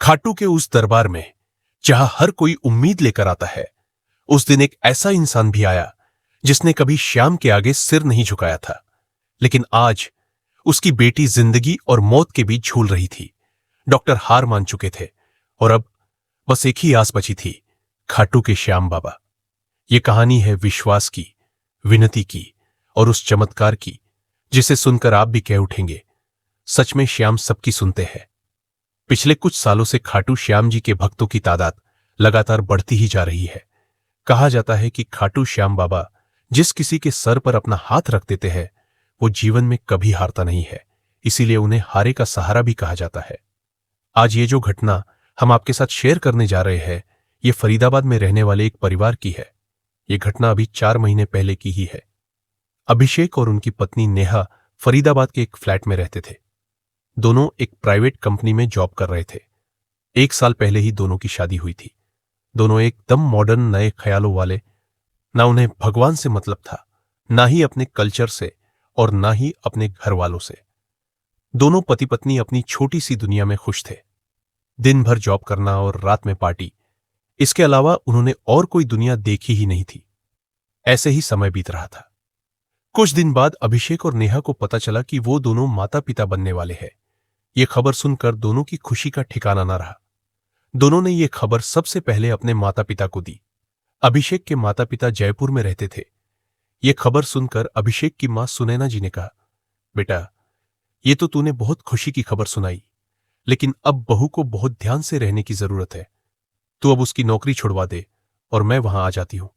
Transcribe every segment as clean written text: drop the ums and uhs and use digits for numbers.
खाटू के उस दरबार में जहां हर कोई उम्मीद लेकर आता है, उस दिन एक ऐसा इंसान भी आया जिसने कभी श्याम के आगे सिर नहीं झुकाया था। लेकिन आज उसकी बेटी जिंदगी और मौत के बीच झूल रही थी। डॉक्टर हार मान चुके थे और अब बस एक ही आस बची थी, खाटू के श्याम बाबा। ये कहानी है विश्वास की, विनती की और उस चमत्कार की जिसे सुनकर आप भी कह उठेंगे, सच में श्याम सबकी सुनते हैं। पिछले कुछ सालों से खाटू श्याम जी के भक्तों की तादाद लगातार बढ़ती ही जा रही है। कहा जाता है कि खाटू श्याम बाबा जिस किसी के सर पर अपना हाथ रख देते हैं, वो जीवन में कभी हारता नहीं है, इसीलिए उन्हें हारे का सहारा भी कहा जाता है। आज ये जो घटना हम आपके साथ शेयर करने जा रहे हैं, ये फरीदाबाद में रहने वाले एक परिवार की है। ये घटना अभी 4 महीने पहले की ही है। अभिषेक और उनकी पत्नी नेहा फरीदाबाद के एक फ्लैट में रहते थे। दोनों एक प्राइवेट कंपनी में जॉब कर रहे थे। 1 साल पहले ही दोनों की शादी हुई थी। दोनों एकदम मॉडर्न, नए ख्यालों वाले। ना उन्हें भगवान से मतलब था, ना ही अपने कल्चर से और ना ही अपने घर वालों से। दोनों पति पत्नी अपनी छोटी सी दुनिया में खुश थे। दिन भर जॉब करना और रात में पार्टी, इसके अलावा उन्होंने और कोई दुनिया देखी ही नहीं थी। ऐसे ही समय बीत रहा था। कुछ दिन बाद अभिषेक और नेहा को पता चला कि वो दोनों माता पिता बनने वाले हैं। ये खबर सुनकर दोनों की खुशी का ठिकाना न रहा। दोनों ने ये खबर सबसे पहले अपने माता पिता को दी। अभिषेक के माता पिता जयपुर में रहते थे। ये खबर सुनकर अभिषेक की मां सुनैना जी ने कहा, बेटा, ये तो तूने बहुत खुशी की खबर सुनाई, लेकिन अब बहू को बहुत ध्यान से रहने की जरूरत है। तू अब उसकी नौकरी छुड़वा दे और मैं वहां आ जाती हूं।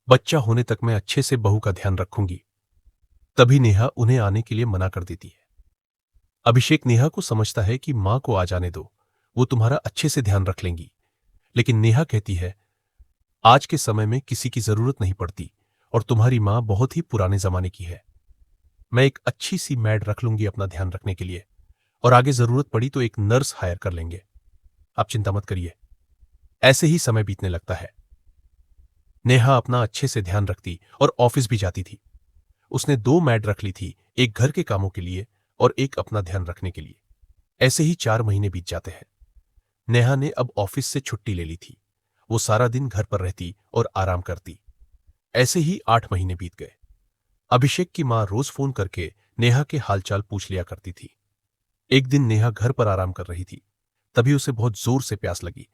बच्चा होने तक मैं अच्छे से बहू का ध्यान रखूंगी। तभी नेहा उन्हें आने के लिए मना कर देती है। अभिषेक नेहा को समझता है कि मां को आ जाने दो, वो तुम्हारा अच्छे से ध्यान रख लेंगी। लेकिन नेहा कहती है, आज के समय में किसी की जरूरत नहीं पड़ती और तुम्हारी मां बहुत ही पुराने जमाने की है। मैं एक अच्छी सी मैड रख लूंगी अपना ध्यान रखने के लिए, और आगे जरूरत पड़ी तो एक नर्स हायर कर लेंगे। आप चिंता मत करिए। ऐसे ही समय बीतने लगता है। नेहा अपना अच्छे से ध्यान रखती और ऑफिस भी जाती थी। उसने 2 मैड रख ली थी, एक घर के कामों के लिए और एक अपना ध्यान रखने के लिए। ऐसे ही 4 महीने बीत जाते हैं। नेहा ने अब ऑफिस से छुट्टी ले ली थी। वो सारा दिन घर पर रहती और आराम करती। ऐसे ही 8 महीने बीत गए। अभिषेक की मां रोज फोन करके नेहा के हालचाल पूछ लिया करती थी। एक दिन नेहा घर पर आराम कर रही थी, तभी उसे बहुत जोर से प्यास लगी।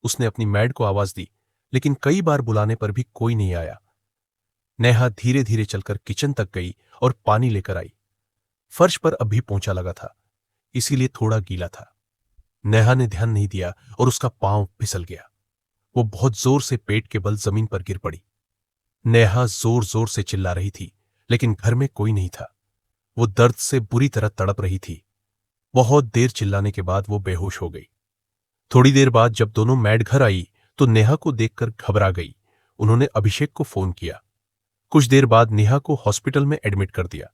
उसने अपनी मैड को आवाज दी, लेकिन कई बार बुलाने पर भी कोई नहीं आया। नेहा धीरे धीरे चलकर किचन तक गई और पानी लेकर आई। फर्श पर अभी पोंछा लगा था, इसीलिए थोड़ा गीला था। नेहा ने ध्यान नहीं दिया और उसका पांव फिसल गया। वो बहुत जोर से पेट के बल जमीन पर गिर पड़ी। नेहा जोर जोर से चिल्ला रही थी, लेकिन घर में कोई नहीं था। वो दर्द से बुरी तरह तड़प रही थी। बहुत देर चिल्लाने के बाद वो बेहोश हो गई। थोड़ी देर बाद जब दोनों मैड घर आई तो नेहा को देखकर घबरा गई। उन्होंने अभिषेक को फोन किया। कुछ देर बाद नेहा को हॉस्पिटल में एडमिट कर दिया।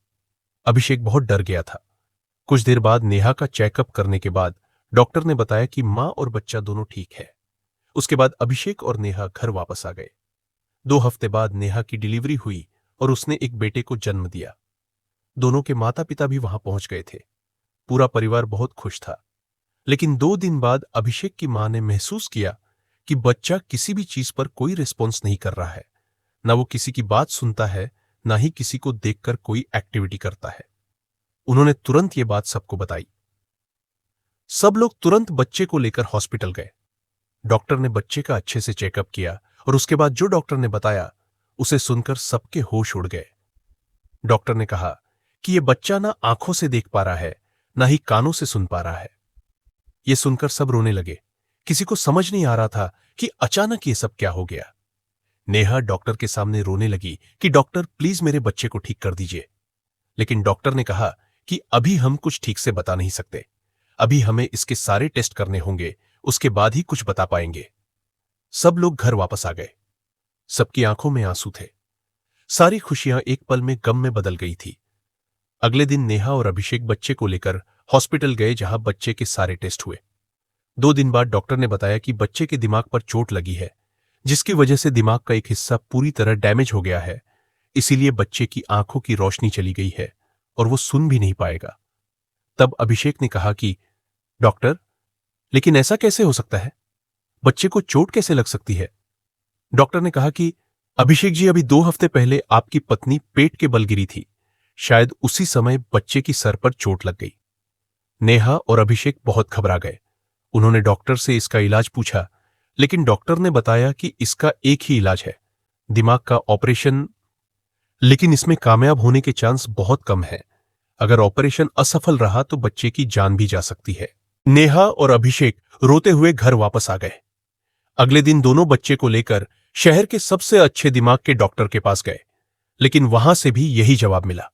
अभिषेक बहुत डर गया था। कुछ देर बाद नेहा का चेकअप करने के बाद डॉक्टर ने बताया कि मां और बच्चा दोनों ठीक है। उसके बाद अभिषेक और नेहा घर वापस आ गए। 2 हफ्ते बाद नेहा की डिलीवरी हुई और उसने एक बेटे को जन्म दिया। दोनों के माता पिता भी वहां पहुंच गए थे। पूरा परिवार बहुत खुश था। लेकिन 2 दिन बाद अभिषेक की मां ने महसूस किया कि बच्चा किसी भी चीज पर कोई रिस्पॉन्स नहीं कर रहा है। ना वो किसी की बात सुनता है, ना ही किसी को देखकर कोई एक्टिविटी करता है। उन्होंने तुरंत ये बात सबको बताई। सब लोग तुरंत बच्चे को लेकर हॉस्पिटल गए। डॉक्टर ने बच्चे का अच्छे से चेकअप किया और उसके बाद जो डॉक्टर ने बताया उसे सुनकर सबके होश उड़ गए। डॉक्टर ने कहा कि ये बच्चा ना आंखों से देख पा रहा है, ना ही कानों से सुन पा रहा है। ये सुनकर सब रोने लगे। किसी को समझ नहीं आ रहा था कि अचानक ये सब क्या हो गया। नेहा डॉक्टर के सामने रोने लगी कि डॉक्टर प्लीज मेरे बच्चे को ठीक कर दीजिए। लेकिन डॉक्टर ने कहा कि अभी हम कुछ ठीक से बता नहीं सकते। अभी हमें इसके सारे टेस्ट करने होंगे, उसके बाद ही कुछ बता पाएंगे। सब लोग घर वापस आ गए। सबकी आंखों में आंसू थे। सारी खुशियां एक पल में गम में बदल गई थी। अगले दिन नेहा और अभिषेक बच्चे को लेकर हॉस्पिटल गए, जहां बच्चे के सारे टेस्ट हुए। 2 दिन बाद डॉक्टर ने बताया कि बच्चे के दिमाग पर चोट लगी है, जिसकी वजह से दिमाग का एक हिस्सा पूरी तरह डैमेज हो गया है। इसीलिए बच्चे की आंखों की रोशनी चली गई है और वो सुन भी नहीं पाएगा। तब अभिषेक ने कहा कि डॉक्टर, लेकिन ऐसा कैसे हो सकता है? बच्चे को चोट कैसे लग सकती है? डॉक्टर ने कहा कि अभिषेक जी, अभी 2 हफ्ते पहले आपकी पत्नी पेट के बल गिरी थी। शायद उसी समय बच्चे की सर पर चोट लग गई। नेहा और अभिषेक बहुत घबरा गए। उन्होंने डॉक्टर से इसका इलाज पूछा, लेकिन डॉक्टर ने बताया कि इसका एक ही इलाज है, दिमाग का ऑपरेशन। लेकिन इसमें कामयाब होने के चांस बहुत कम है। अगर ऑपरेशन असफल रहा तो बच्चे की जान भी जा सकती है। नेहा और अभिषेक रोते हुए घर वापस आ गए। अगले दिन दोनों बच्चे को लेकर शहर के सबसे अच्छे दिमाग के डॉक्टर के पास गए, लेकिन वहां से भी यही जवाब मिला।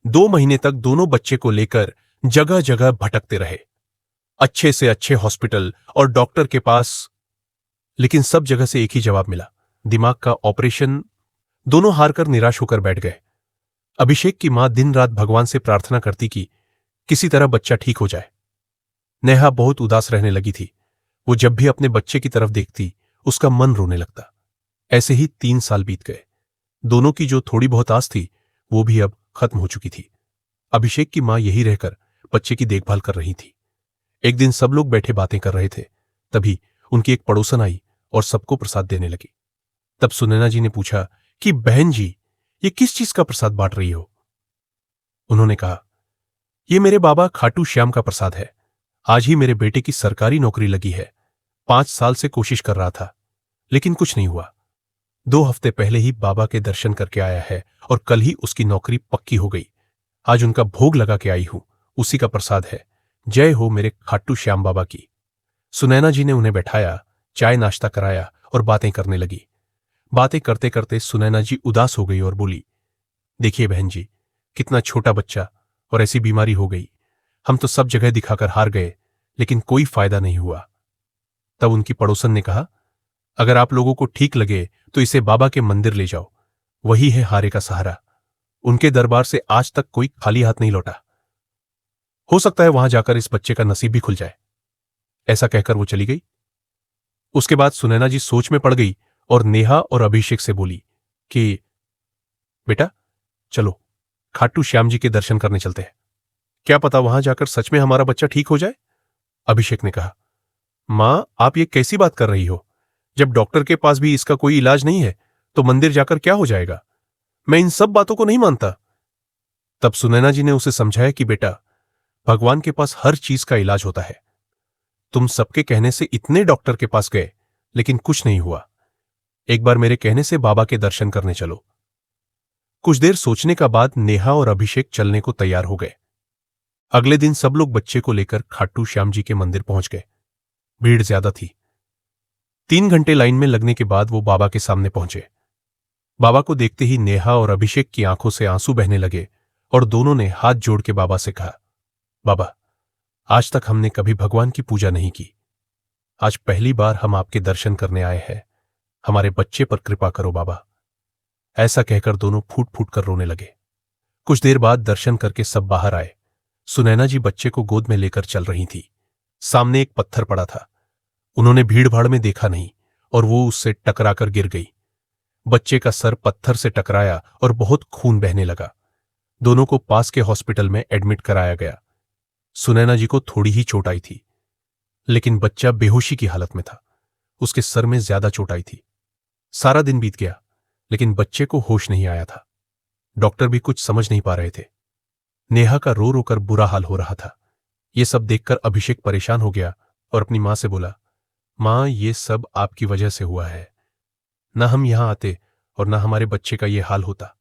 2 महीने तक दोनों बच्चे को लेकर जगह जगह भटकते रहे, अच्छे से अच्छे हॉस्पिटल और डॉक्टर के पास, लेकिन सब जगह से एक ही जवाब मिला, दिमाग का ऑपरेशन। दोनों हार कर निराश होकर बैठ गए। अभिषेक की मां दिन रात भगवान से प्रार्थना करती कि किसी तरह बच्चा ठीक हो जाए। नेहा बहुत उदास रहने लगी थी। वो जब भी अपने बच्चे की तरफ देखती, उसका मन रोने लगता। ऐसे ही 3 साल बीत गए। दोनों की जो थोड़ी बहुत आस थी, वो भी अब खत्म हो चुकी थी। अभिषेक की मां यही रहकर बच्चे की देखभाल कर रही थी। एक दिन सब लोग बैठे बातें कर रहे थे, तभी उनकी एक पड़ोसन आई और सबको प्रसाद देने लगी। तब सुनैना जी ने पूछा कि बहन जी, ये किस चीज का प्रसाद बांट रही हो? उन्होंने कहा, ये मेरे बाबा खाटू श्याम का प्रसाद है। आज ही मेरे बेटे की सरकारी नौकरी लगी है। 5 साल से कोशिश कर रहा था, लेकिन कुछ नहीं हुआ। 2 हफ्ते पहले ही बाबा के दर्शन करके आया है और कल ही उसकी नौकरी पक्की हो गई। आज उनका भोग लगा के आई हूं, उसी का प्रसाद है। जय हो मेरे खाटू श्याम बाबा की। सुनैना जी ने उन्हें बैठाया, चाय नाश्ता कराया और बातें करने लगी। बातें करते करते सुनैना जी उदास हो गई और बोली, देखिए बहन जी, कितना छोटा बच्चा और ऐसी बीमारी हो गई। हम तो सब जगह दिखाकर हार गए, लेकिन कोई फायदा नहीं हुआ। तब उनकी पड़ोसन ने कहा, अगर आप लोगों को ठीक लगे तो इसे बाबा के मंदिर ले जाओ, वही है हारे का सहारा। उनके दरबार से आज तक कोई खाली हाथ नहीं लौटा। हो सकता है वहां जाकर इस बच्चे का नसीब भी खुल जाए। ऐसा कहकर वो चली गई। उसके बाद सुनैना जी सोच में पड़ गई और नेहा और अभिषेक से बोली कि बेटा चलो, खाटू श्याम जी के दर्शन करने चलते हैं। क्या पता वहां जाकर सच में हमारा बच्चा ठीक हो जाए। अभिषेक ने कहा, मां आप ये कैसी बात कर रही हो? जब डॉक्टर के पास भी इसका कोई इलाज नहीं है तो मंदिर जाकर क्या हो जाएगा? मैं इन सब बातों को नहीं मानता। तब सुनैना जी ने उसे समझाया कि बेटा, भगवान के पास हर चीज का इलाज होता है। तुम सबके कहने से इतने डॉक्टर के पास गए, लेकिन कुछ नहीं हुआ। एक बार मेरे कहने से बाबा के दर्शन करने चलो। कुछ देर सोचने का बाद नेहा और अभिषेक चलने को तैयार हो गए। अगले दिन सब लोग बच्चे को लेकर खाटू श्याम जी के मंदिर पहुंच गए। भीड़ ज्यादा थी। 3 घंटे लाइन में लगने के बाद वो बाबा के सामने पहुंचे। बाबा को देखते ही नेहा और अभिषेक की आंखों से आंसू बहने लगे और दोनों ने हाथ जोड़ के बाबा से कहा, बाबा, आज तक हमने कभी भगवान की पूजा नहीं की। आज पहली बार हम आपके दर्शन करने आए हैं। हमारे बच्चे पर कृपा करो बाबा। ऐसा कहकर दोनों फूट फूट कर रोने लगे। कुछ देर बाद दर्शन करके सब बाहर आए। सुनैना जी बच्चे को गोद में लेकर चल रही थी। सामने एक पत्थर पड़ा था। उन्होंने भीड़ भाड़ में देखा नहीं और वो उससे टकराकर गिर गई। बच्चे का सर पत्थर से टकराया और बहुत खून बहने लगा। दोनों को पास के हॉस्पिटल में एडमिट कराया गया। सुनैना जी को थोड़ी ही चोट आई थी, लेकिन बच्चा बेहोशी की हालत में था। उसके सर में ज्यादा चोट आई थी। सारा दिन बीत गया, लेकिन बच्चे को होश नहीं आया था। डॉक्टर भी कुछ समझ नहीं पा रहे थे। नेहा का रो रो कर बुरा हाल हो रहा था। ये सब देखकर अभिषेक परेशान हो गया और अपनी मां से बोला, मां, ये सब आपकी वजह से हुआ है। ना हम यहां आते और ना हमारे बच्चे का ये हाल होता।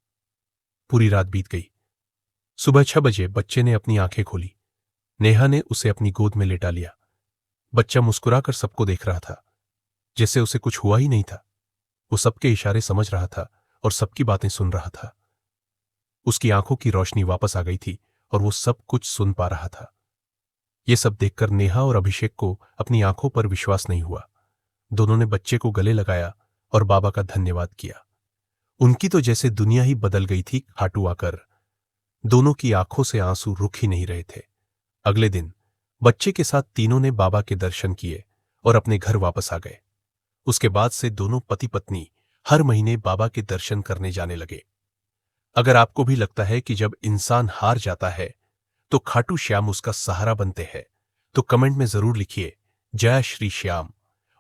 पूरी रात बीत गई। सुबह 6 बजे बच्चे ने अपनी आंखें खोली। नेहा ने उसे अपनी गोद में लेटा लिया। बच्चा मुस्कुराकर सबको देख रहा था, जैसे उसे कुछ हुआ ही नहीं था। वो सबके इशारे समझ रहा था और सबकी बातें सुन रहा था। उसकी आंखों की रोशनी वापस आ गई थी और वो सब कुछ सुन पा रहा था। ये सब देखकर नेहा और अभिषेक को अपनी आंखों पर विश्वास नहीं हुआ। दोनों ने बच्चे को गले लगाया और बाबा का धन्यवाद किया। उनकी तो जैसे दुनिया ही बदल गई थी खाटू आकर। दोनों की आंखों से आंसू रुक ही नहीं रहे थे। अगले दिन बच्चे के साथ तीनों ने बाबा के दर्शन किए और अपने घर वापस आ गए। उसके बाद से दोनों पति पत्नी हर महीने बाबा के दर्शन करने जाने लगे। अगर आपको भी लगता है कि जब इंसान हार जाता है तो खाटू श्याम उसका सहारा बनते हैं, तो कमेंट में जरूर लिखिए जय श्री श्याम।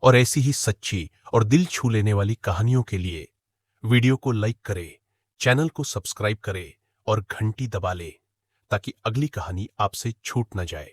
और ऐसी ही सच्ची और दिल छू लेने वाली कहानियों के लिए वीडियो को लाइक करें, चैनल को सब्सक्राइब करें और घंटी दबा लें ताकि अगली कहानी आपसे छूट न जाए।